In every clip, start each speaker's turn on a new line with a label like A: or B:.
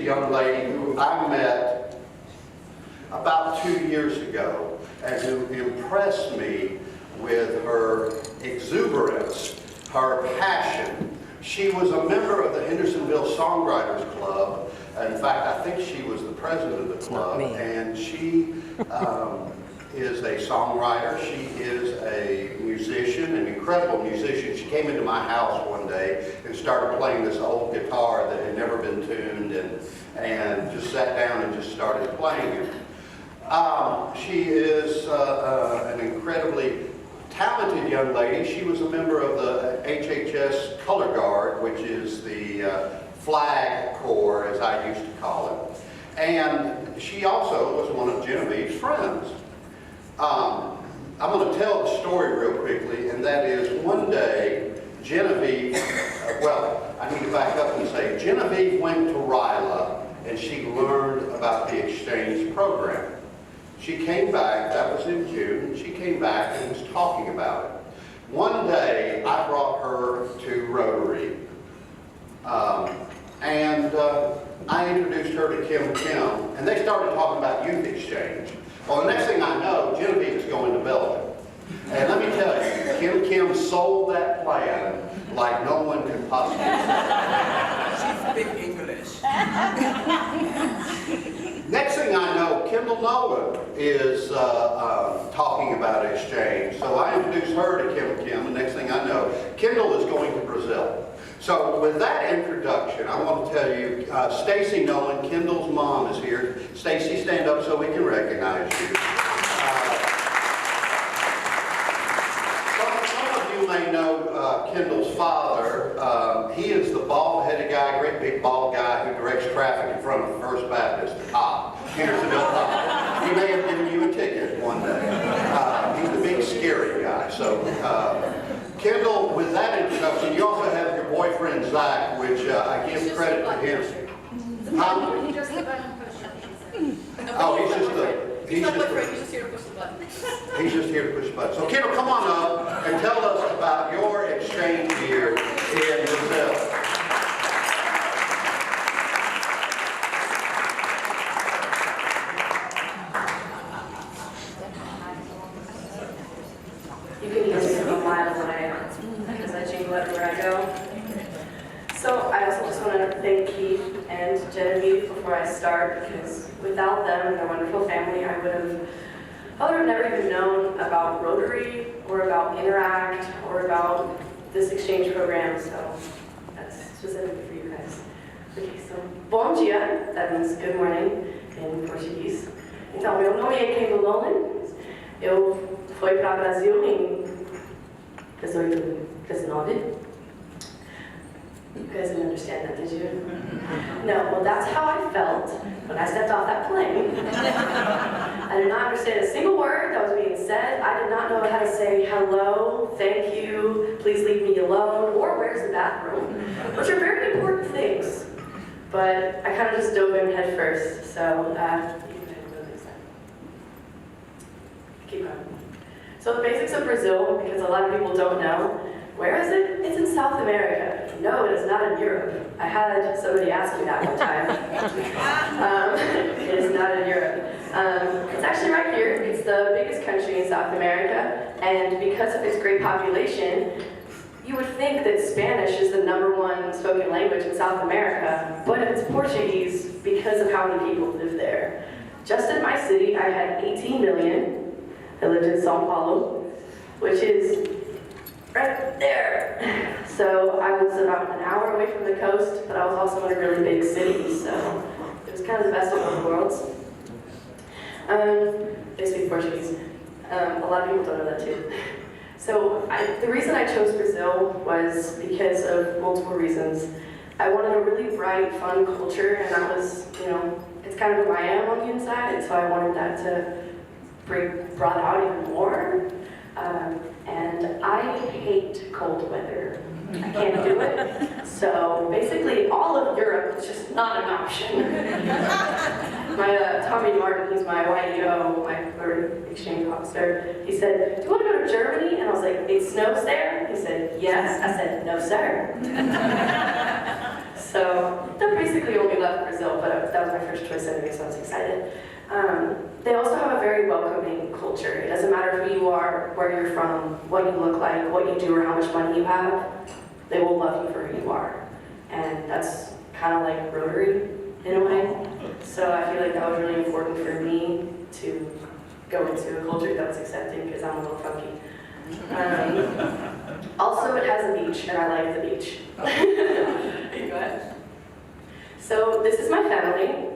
A: young lady who I met about 2 years ago and who impressed me with her exuberance, her passion. She was a member of the Hendersonville Songwriters Club. In fact, I think she was the president of the club, and she is a songwriter. She is a musician, an incredible musician. She came into my house one day and started playing this old guitar that had never been tuned, and just sat down and just started playing it. She is an incredibly talented young lady. She was a member of the HHS Color Guard, which is the flag corps, as I used to call it. And she also was one of Genevieve's friends. I'm going to tell the story real quickly, and that is one day Genevieve, well, I need to back up and say, Genevieve went to Ryla and she learned about the exchange program. She came back, that was in June, she came back and was talking about it. One day I brought her to Rotary, and I introduced her to Kim, and they started talking about youth exchange. Well, the next thing I know, Genevieve is going to Belgium. And let me tell you, Kim sold that plan like no one could possibly say.
B: She speaks English.
A: Next thing I know, Kendall Nolan is talking about exchange. So I introduced her to Kim, and next thing I know, Kendall is going to Brazil. So with that introduction, I want to tell you, Stacy Nolan, Kendall's mom, is here. Stacy, stand up so we can recognize you. Some of you may know Kendall's father. He is the bald-headed guy, great big bald guy who directs traffic in front of First Baptist, the cop, Hendersonville cop. He may have given you a ticket one day. He's the big scary guy. So Kendall, with that introduction, you also have your boyfriend Zach, which I give credit to him.
C: He just the button push.
A: Oh, he's just
C: here to push the button.
A: He's just here to push the button. So Kendall, come on up and tell us about your exchange year in Brazil.
D: You can hear me from a mile away because I jingle everywhere I go. So I also just want to thank Keith and Genevieve before I start, because without them and their wonderful family, I would have never even known about Rotary or about Interact or about this exchange program. So that's specifically for you guys. Okay, so bom dia, that means good morning in Portuguese. Então, meu nome é Kendall Nolan. Eu fui para o Brasil em 19. You guys didn't understand that, did you? No, well, that's how I felt when I stepped off that plane. I did not understand a single word that was being said. I did not know how to say hello, thank you, please leave me alone, or where's the bathroom, which are very important things. But I kind of just dove in head first, so keep going. So the basics of Brazil, because a lot of people don't know, where is it? It's in South America. No, it is not in Europe. I had somebody ask me that one time. It is not in Europe. It's actually right here. It's the biggest country in South America, and because of its great population, you would think that Spanish is the #1 spoken language in South America, but it's Portuguese because of how many people live there. Just in my city, I had 18 million. I lived in São Paulo, which is right there. So I was about an hour away from the coast, but I was also in a really big city, so it was kind of the best of both worlds. They speak Portuguese. A lot of people don't know that too. So the reason I chose Brazil was because of multiple reasons. I wanted a really bright, fun culture, and that was, it's kind of who I am on the inside, and so I wanted that to brought out even more. And I hate cold weather. I can't do it. So basically all of Europe is just not an option. My Tommy Martin, who's my YEO, my third exchange officer, he said, "Do you want to go to Germany?" And I was like, "It snows there?" He said, "Yes." I said, "No, sir." So that basically only left left Brazil, but that was my first choice anyway, so I was excited. They also have a very welcoming culture. It doesn't matter who you are, where you're from, what you look like, what you do, or how much money you have. They will love you for who you are. And that's kind of like Rotary in a way. So I feel like that was really important for me to go into a culture that was accepting because I'm a little funky. Also, it has a beach, and I like the beach. Go ahead. So this is my family,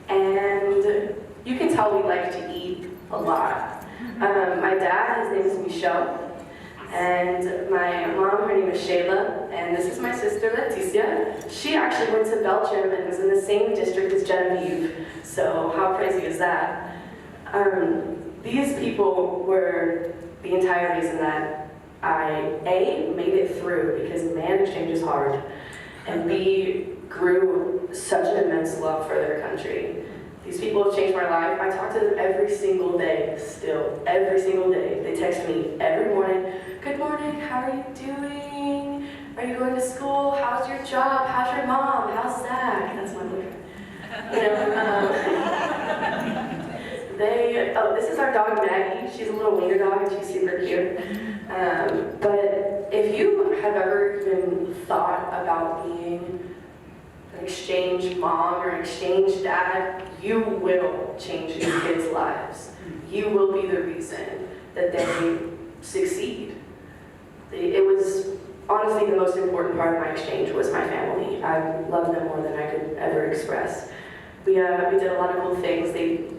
D: and you can tell we like to eat a lot. My dad, his name is Michel, and my mom, her name is Shayla, and this is my sister Leticia. She actually went to Belgium and was in the same district as Genevieve, so how crazy is that? These people were the entire reason that I, A, made it through, because man, exchange is hard, and B, grew such an immense love for their country. These people have changed my life. I talk to them every single day, still, every single day. They text me every morning, good morning, how are you doing? Are you going to school? How's your job? How's your mom? How's Zach? That's my boyfriend. You know, oh, this is our dog Maggie. She's a little wiener dog and she's super cute. But if you have ever even thought about being an exchange mom or an exchange dad, you will change these kids' lives. You will be the reason that they succeed. It was honestly the most important part of my exchange was my family. I love them more than I could ever express. We did a lot of cool things. We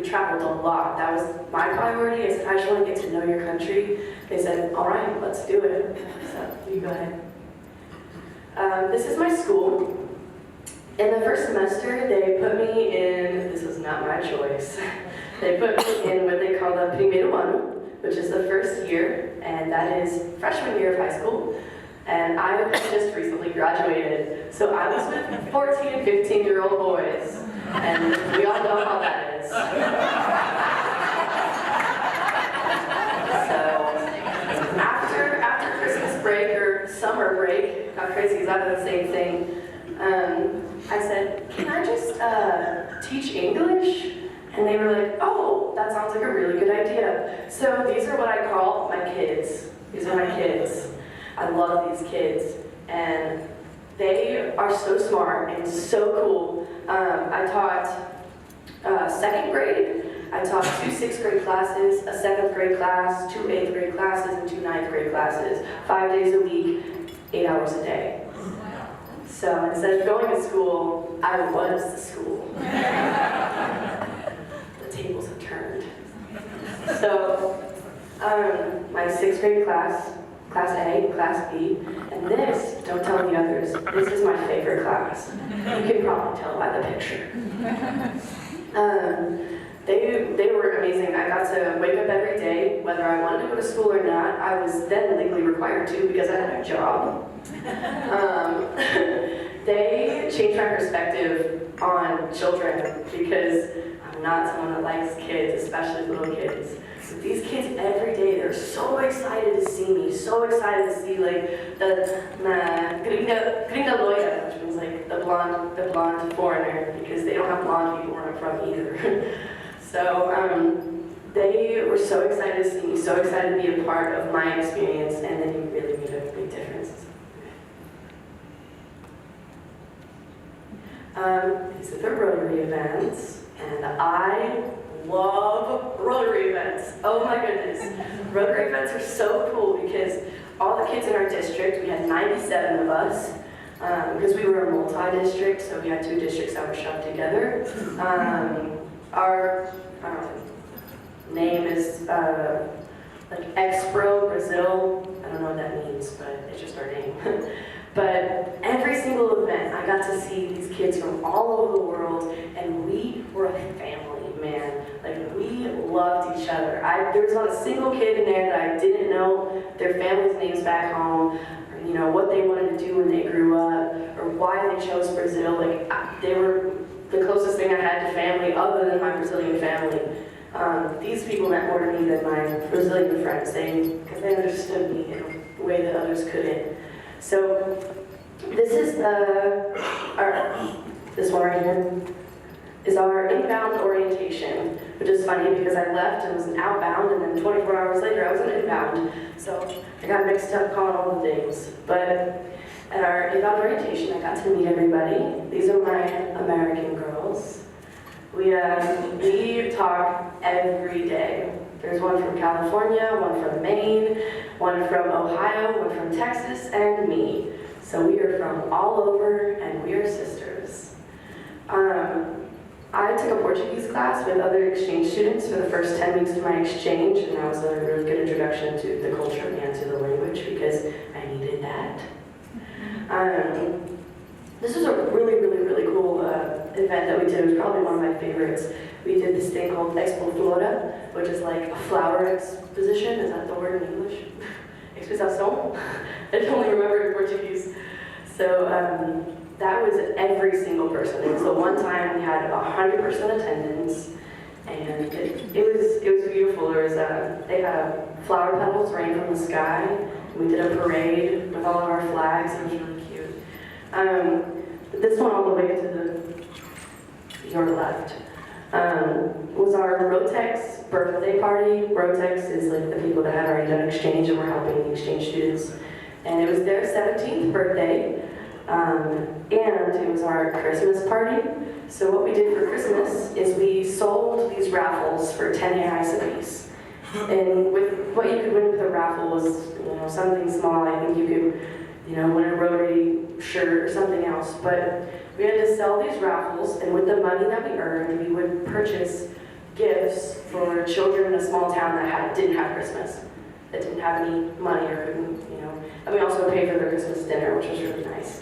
D: traveled a lot. That was my priority. I said, I just want to get to know your country. They said, all right, let's do it. So you go ahead. This is my school. In the first semester, they put me in, this was not my choice, they put me in what they call the Primeiro Ano, which is the first year, and that is freshman year of high school. And I just recently graduated, so I was with 14 and 15-year-old boys, and we all know how that is. So, after Christmas break or summer break, how crazy is that? The same thing. I said, can I just teach English? And they were like, oh, that sounds like a really good idea. So these are what I call my kids. These are my kids. I love these kids. And they are so smart and so cool. I taught second grade. I taught 2 6th grade classes, a 7th grade class, 2 8th grade classes, and 2 9th grade classes. 5 days a week, 8 hours a day. So instead of going to school, I was the school. The tables have turned. So my 6th grade class, Class A, Class B, and this, don't tell the others, this is my favorite class. You can probably tell by the picture. They were amazing. I got to wake up every day, whether I wanted to go to school or not. I was then legally required to because I had a job. They changed my perspective on children because I'm not someone that likes kids, especially little kids. So these kids every day, they're so excited to see me, so excited to see like the gringa loira, which means like the blonde foreigner, because they don't have blonde people where I'm from either. So they were so excited to see me, so excited to be a part of my experience, and then you really made a big difference. These are the Rotary events, and I love Rotary events. Oh my goodness. Rotary events are so cool because all the kids in our district, we had 97 of us, because we were a multi-district, so we had 2 districts that were shoved together. Our name is like Expro Brazil. I don't know what that means, but it's just our name. But every single event, I got to see these kids from all over the world, and we were a family, man. Like, we loved each other. There was not a single kid in there that I didn't know their family's names back home, or, you know, what they wanted to do when they grew up, or why they chose Brazil. Like, they were the closest thing I had to family other than my Brazilian family. These people meant more to me than my Brazilian friends, because they understood me in a way that others couldn't. So this is our this one right here, is our inbound orientation, which is funny because I left and was an outbound, and then 24 hours later I was an inbound. So I got mixed up calling all the things. But at our inbound orientation, I got to meet everybody. These are my American girls. We talk every day. There's one from California, one from Maine, one from Ohio, one from Texas, and me. So we are from all over, and we are sisters. I took a Portuguese class with other exchange students for the first 10 weeks of my exchange, and that was a really good introduction to the culture and to the language because I needed that. This was a really, really, really cool event that we did. It was probably one of my favorites. We did this thing called Expo Flora, which is like a flower exposition. Is that the word in English? Exposição? I can only remember it in Portuguese. So that was every single person. It was the one time we had 100% attendance, and it was beautiful. There was they had flower petals rain from the sky. We did a parade with all of our flags. It was really cute. This one all the way to your left was our Rotex birthday party. Rotex is like the people that had already done exchange and were helping the exchange students. And it was their 17th birthday. And it was our Christmas party. So what we did for Christmas is we sold these raffles for 10 reais a piece. And with what you could win with a raffle was, something small. I think you could, win a Rotary shirt or something else. But we had to sell these raffles, and with the money that we earned, we would purchase gifts for children in a small town that didn't have Christmas, that didn't have any money or couldn't, And we also paid for their Christmas dinner, which was really nice.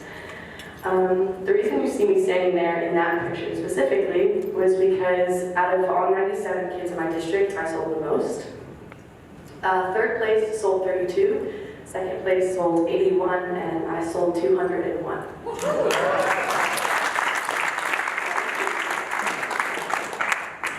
D: The reason you see me standing there in that picture specifically was because out of all 97 kids in my district, I sold the most. Third place sold 32, second place sold 81, and I sold 201.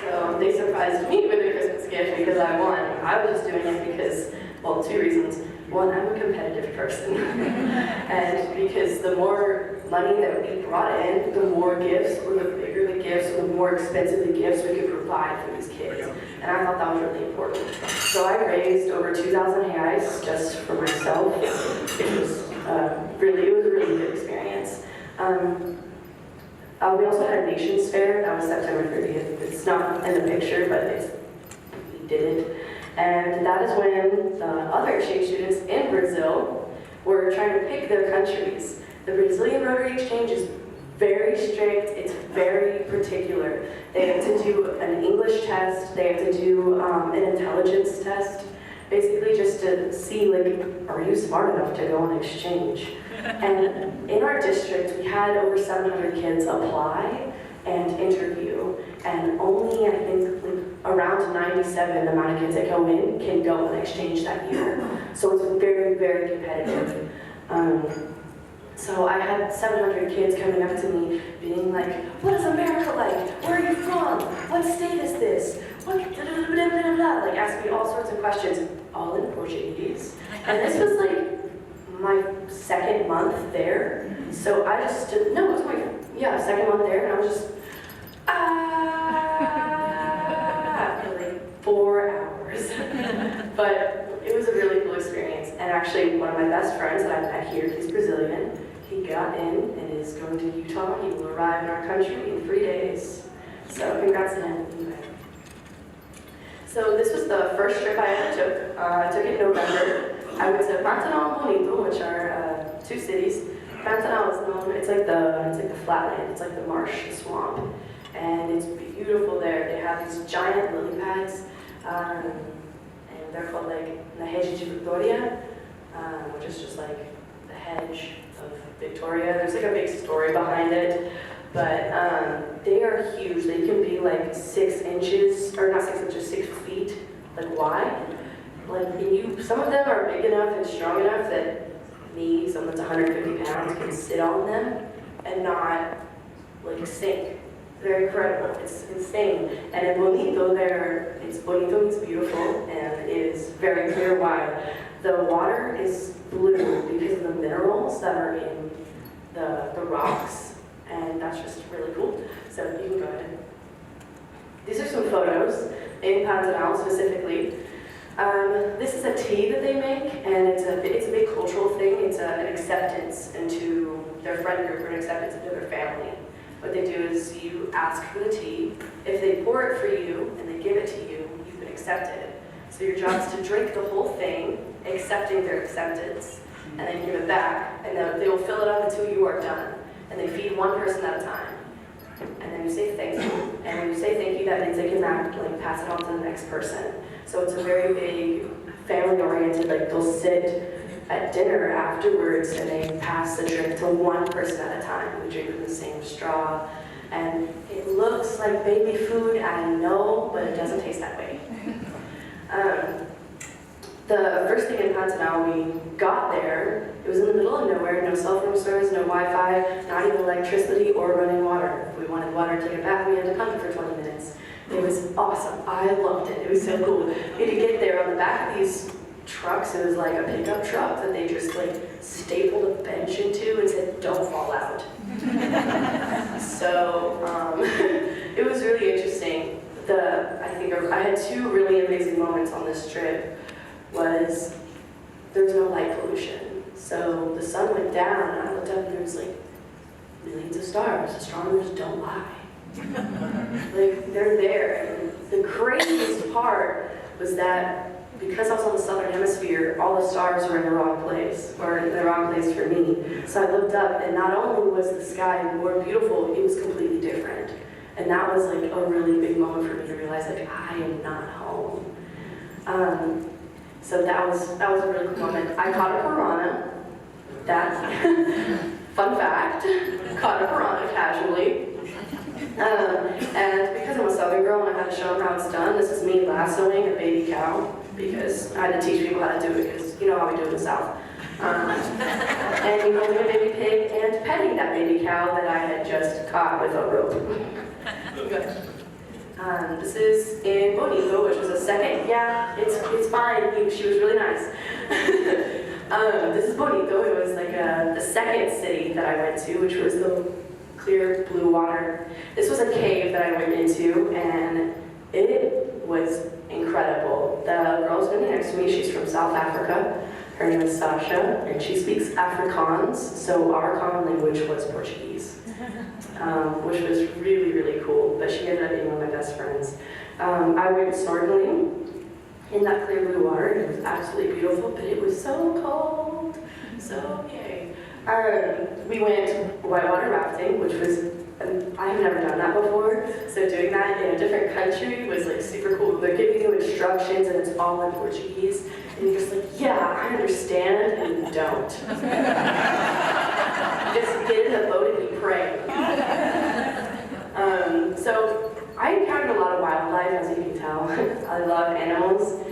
D: So they surprised me with a Christmas gift because I won. I was just doing it because, well, two reasons. One, I'm a competitive person. And because the more money that we brought in, the more gifts, or the bigger the gifts, or the more expensive the gifts we could provide for these kids. And I thought that was really important. So I raised over 2,000 reais just for myself. It was a really good experience. We also had a Nations Fair. That was September 30th. It's not in the picture, but we did it. And that is when the other exchange students in Brazil were trying to pick their countries. The Brazilian Rotary Exchange is very strict, it's very particular. They have to do an English test, they have to do an intelligence test, basically just to see, are you smart enough to go on exchange? And in our district, we had over 700 kids apply and interview, and only, I think, around 97 the amount of kids that go in can go on exchange that year. So it's very, very competitive. So I had 700 kids coming up to me being like, what is America like? Where are you from? What state is this? What, like asking me all sorts of questions, all in Portuguese. And this was my second month there. So I just stood, no, it was my, second month there, and I was just, for 4 hours. But it was a really cool experience. And actually, one of my best friends that I met here, he's Brazilian. He got in and is going to Utah. He will arrive in our country in 3 days. So congrats to him. Anyway. So this was the first trip I ever took. I took it in November. I went to Pantanal and Bonito, which are two cities. Pantanal is known, it's like the flatland, it's like the marsh, the swamp. And it's beautiful there. They have these giant lily pads, and they're called the Hedge de Victoria, which is just like the hedge of Victoria. There's a big story behind it, but they are huge. They can be 6 inches, or not 6 inches, 6 feet, wide. Some of them are big enough and strong enough that me, someone that's 150 pounds, can sit on them and not sink. They're incredible. It's insane. And in Bonito, Bonito means beautiful, and it is very clear why. The water is blue because of the minerals that are in the rocks, and that's just really these are some photos in Pantanal specifically. This is a tea that they make, and it's a big cultural thing. It's an acceptance into their friend group or an acceptance into their family. What they do is you ask for the tea. If they pour it for you and they give it to you, you've been accepted. So your job is to drink the whole thing, accepting their acceptance, and then give it back. And then they will fill it up until you are done. And they feed one person at a time. And then you say thank you. And when you say thank you, that means they can pass it on to the next person. So it's a very big, family-oriented, they'll sit at dinner afterwards and they pass the drink to one person at a time. We drink from the same straw. And it looks like baby food, I know, but it doesn't taste that way. The first thing in Pantanal, we got there, it was in the middle of nowhere, no cell phone service, no Wi-Fi, not even electricity or running water. If we wanted water to get back, we had to come for 20 minutes. It was awesome. I loved it. It was so cool. We had to get there on the back of these trucks. It was like a pickup truck that they just stapled a bench into and said, "Don't fall out." So it was really interesting. I think I had two really amazing moments on this trip. Was there was no light pollution. So the sun went down and I looked up and there was millions of stars. Astronomers don't lie. They're there. And the craziest part was that because I was on the southern hemisphere, all the stars were in the wrong place, or in the wrong place for me. So I looked up and not only was the sky more beautiful, it was completely different. And that was a really big moment for me to realize I am not home. So that was a really cool moment. I caught a piranha. That's fun fact. Caught a piranha casually. And because I'm a southern girl and I had to show them how it's done, this is me lassoing a baby cow because I had to teach people how to do it because you know how we do it in the South. And holding a baby pig and petting that baby cow that I had just caught with a rope. This is in Bonito, which was a second. Yeah, it's fine. She was really nice. This is Bonito. It was the second city that I went to, which was the clear blue water. This was a cave that I went into, and it was incredible. The girl standing next to me, she's from South Africa. Her name is Sasha, and she speaks Afrikaans, so our common language was Portuguese, which was really, really cool. But she ended up being one of my best friends. I went snorkeling in that clear blue water. It was absolutely beautiful, but it was so cold. So yay. We went whitewater rafting, which was, I have never done that before, so doing that in a different country was super cool. They're giving you instructions and it's all in Portuguese, and you're just yeah, I understand, and you don't. Just get in the boat and you pray. So I encountered a lot of wildlife, as you can tell. I love animals.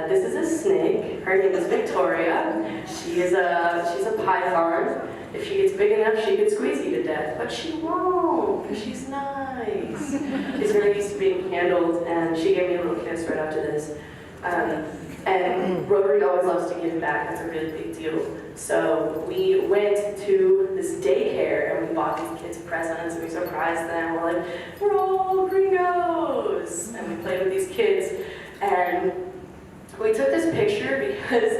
D: This is a snake. Her name is Victoria. She's a python. If she gets big enough, she could squeeze you to death, but she won't, because she's nice. She's very used to being handled, and she gave me a little kiss right after this. And Rotary always loves to give back. That's a really big deal. So we went to this daycare, and we bought these kids presents, and we surprised them. We're all gringos! And we played with these kids, and we took this picture because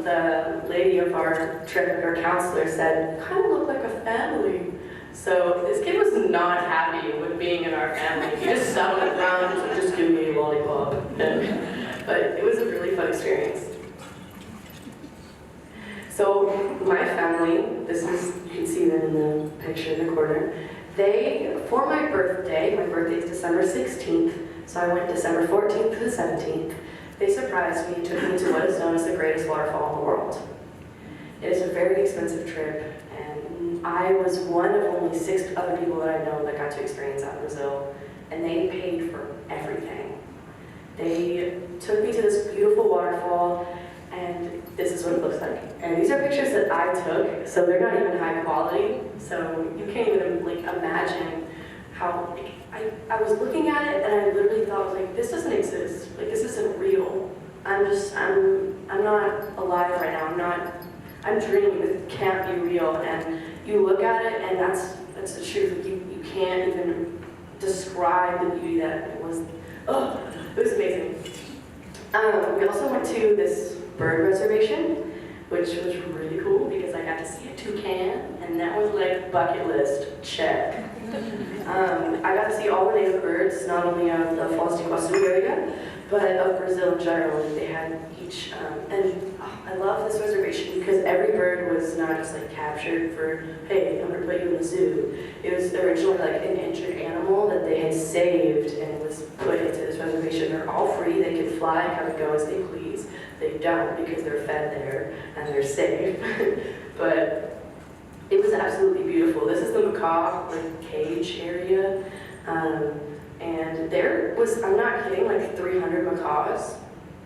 D: the lady of our trip, our counselor, said, "You kind of look like a family." So this kid was not happy with being in our family. He just sat on the ground and said, "Just give me a lollipop." But it was a really fun experience. So my family, you can see them in the picture in the corner, for my birthday is December 16th, so I went December 14th to the 17th, they surprised me and took me to what is known as the greatest waterfall in the world. It is a very expensive trip, and I was one of only 6 other people that I know that got to experience that in Brazil, and they paid for everything. They took me to this beautiful waterfall, and this is what it looks like. And these are pictures that I took, so they're not even high quality, so you can't even imagine how, I was looking at it and I literally thought, this doesn't exist. This isn't real. I'm not alive right now. I'm dreaming. This can't be real. And you look at it and that's the truth. You can't even describe the beauty that it was. Oh, it was amazing. We also went to this bird reservation, which was really cool because I got to see a toucan, and that was like bucket list, check. I got to see all the native birds, not only of the Foz do Iguaçu area, but of Brazil in general. They had each, I love this reservation because every bird was not just like captured for, hey, I'm gonna put you in the zoo. It was originally like an injured animal that they had saved and was put into this reservation. They're all free, they can fly, come and go as they please. They don't because they're fed there and they're safe. But it was absolutely beautiful. This is the macaw like cage area. And there was, I'm not kidding, like 300 macaws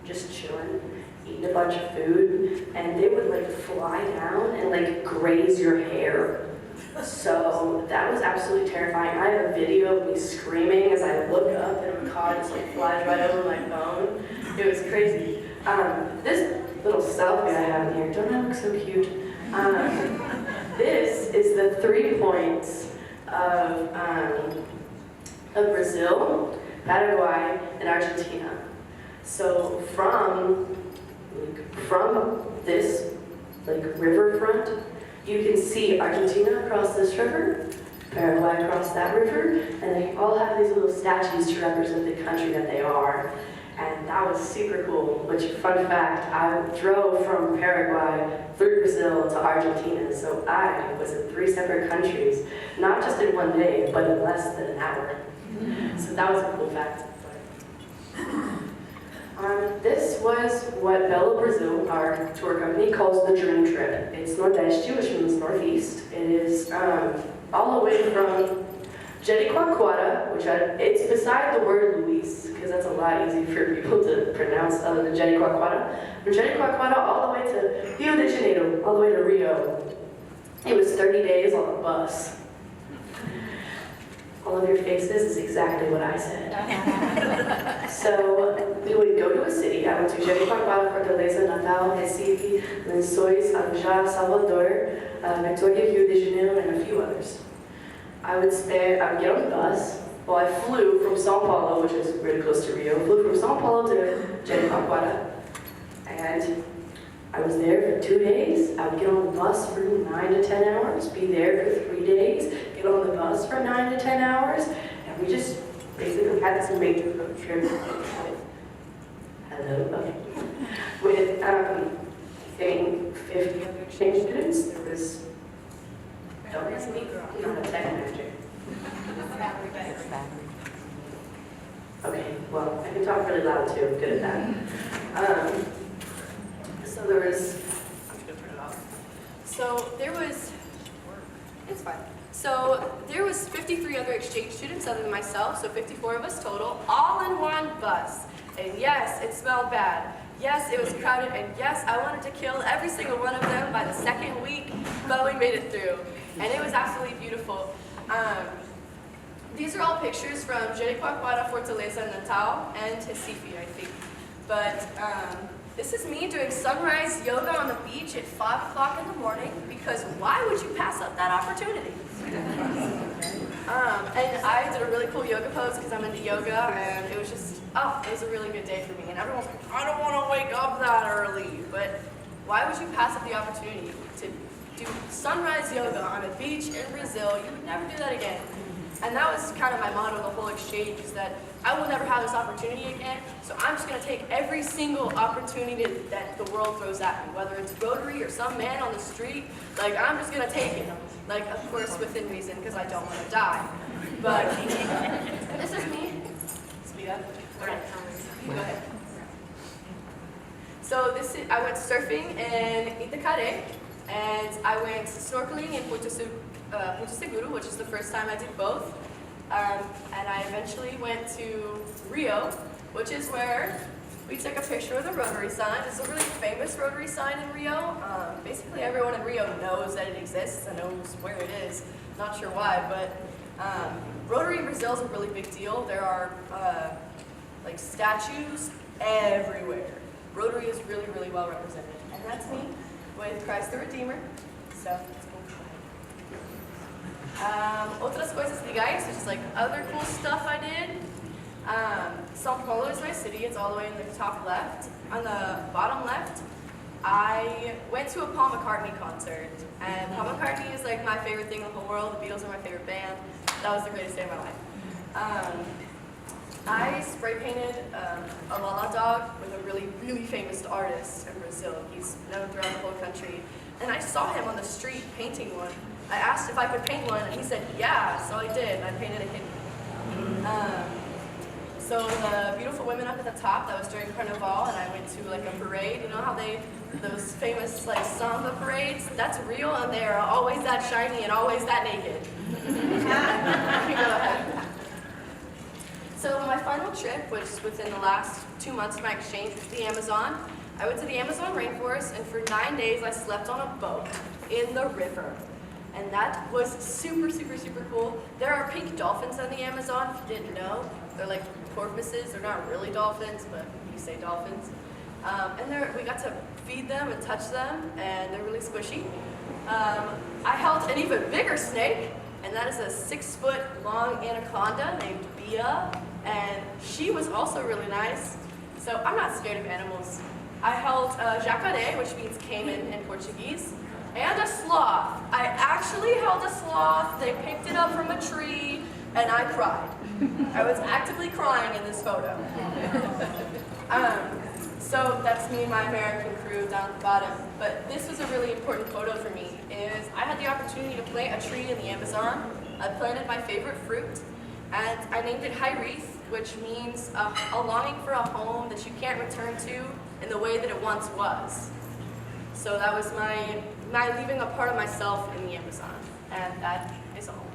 D: just chilling, eating a bunch of food, and they would like fly down and like graze your hair. So that was absolutely terrifying. I have a video of me screaming as I look up and a macaw just like flies right over my phone. It was crazy. This little selfie I have in here, don't I look so cute? This is the 3 points of Brazil, Paraguay, and Argentina. So from this like riverfront, you can see Argentina across this river, Paraguay across that river, and they all have these little statues to represent the country that they are. And that was super cool, which, fun fact, I drove from Paraguay through Brazil to Argentina, so I was in 3 separate countries, not just in one day, but in less than an hour. So that was a cool fact. This was what Belo Brazil, our tour company, calls the Dream Trip. It's Nordeste, which means Northeast. It is all the way from Jericoacoara, which it's beside the word Luis, because that's a lot easier for people to pronounce other than Jericoacoara. From Jericoacoara all the way to Rio de Janeiro, all the way to Rio. It was 30 days on a bus. All of your faces is exactly what I said. So we would go to a city. I went to Jericoacoara, Fortaleza, Natal, Recife, Lençóis, Arujá, Salvador, Vitória, Rio de Janeiro, and a few others. I would get on the bus. Well, I flew from São Paulo, which is really close to Rio. Flew from São Paulo to Jericoacoara, and I was there for 2 days. I would get on the bus for 9 to 10 hours, be there for 3 days, get on the bus for 9 to 10 hours, and we just basically had this amazing road trip with I think 50 other exchange students. There was, don't ask me, I'm not a tech manager. Okay, well, I can talk really loud too, I'm good at that. So there was, I'm just gonna turn it off. So there was, it's fine. So there was 53 other exchange students other than myself, so 54 of us total, all in one bus. And yes, it smelled bad. Yes, it was crowded, and yes, I wanted to kill every single one of them by the second week, but we made it through. And it was absolutely beautiful. These are all pictures from Jericoacoara, Fortaleza, Natal, and Recife, I think. But this is me doing sunrise yoga on the beach at 5 o'clock in the morning, because why would you pass up that opportunity? And I did a really cool yoga pose because I'm into yoga, and it was just, it was a really good day for me. And everyone's like, I don't want to wake up that early. But why would you pass up the opportunity to do sunrise yoga on a beach in Brazil? You would never do that again. And that was kind of my motto of the whole exchange, is that I will never have this opportunity again, so I'm just going to take every single opportunity that the world throws at me, whether it's Rotary or some man on the street, like, I'm just going to take it. Like, of course, within reason, because I don't want to die. But this is me. Speak up. All right. Go ahead. So I went surfing in Itacaré, and I went snorkeling in Porto Seguro, which is the first time I did both. And I eventually went to Rio, which is where we took a picture of the Rotary sign. It's a really famous Rotary sign in Rio. Basically everyone in Rio knows that it exists and knows where it is. Not sure why, but Rotary in Brazil is a really big deal. There are like statues everywhere. Rotary is really, really well represented. And that's me with Christ the Redeemer. So, let's go.
B: Otras coisas legais, which is like other cool stuff I did. São Paulo is my city. It's all the way in the top left. On the bottom left, I went to a Paul McCartney concert. And Paul McCartney is like my favorite thing in the whole world. The Beatles are my favorite band. That was the greatest day of my life. I spray painted a Lala dog with a really, really famous artist in Brazil. He's known throughout the whole country. And I saw him on the street painting one. I asked if I could paint one, and he said, yeah, so I did, and I painted a kitten. So the beautiful women up at the top, that was during Carnival, and I went to like a parade. You know how those famous like samba parades? That's real, and they are always that shiny and always that naked. You go ahead. So my final trip was within the last 2 months of my exchange with the Amazon. I went to the Amazon rainforest, and for 9 days I slept on a boat in the river. And that was super, super, super cool. There are pink dolphins in the Amazon, if you didn't know. They're like porpoises. They're not really dolphins, but you say dolphins. And we got to feed them and touch them, and they're really squishy. I held an even bigger snake, and that is a 6-foot-long anaconda named Bia, and she was also really nice. So I'm not scared of animals. I held a jacaré, which means caiman in Portuguese, and a sloth. I actually held a sloth. They picked it up from a tree, and I cried. I was actively crying in this photo. So that's me and my American crew down at the bottom. But this was a really important photo for me, is I had the opportunity to plant a tree in the Amazon. I planted my favorite fruit, and I named it Hyreath, which means a longing for a home that you can't return to in the way that it once was. So that was my leaving a part of myself in the Amazon, and that is all.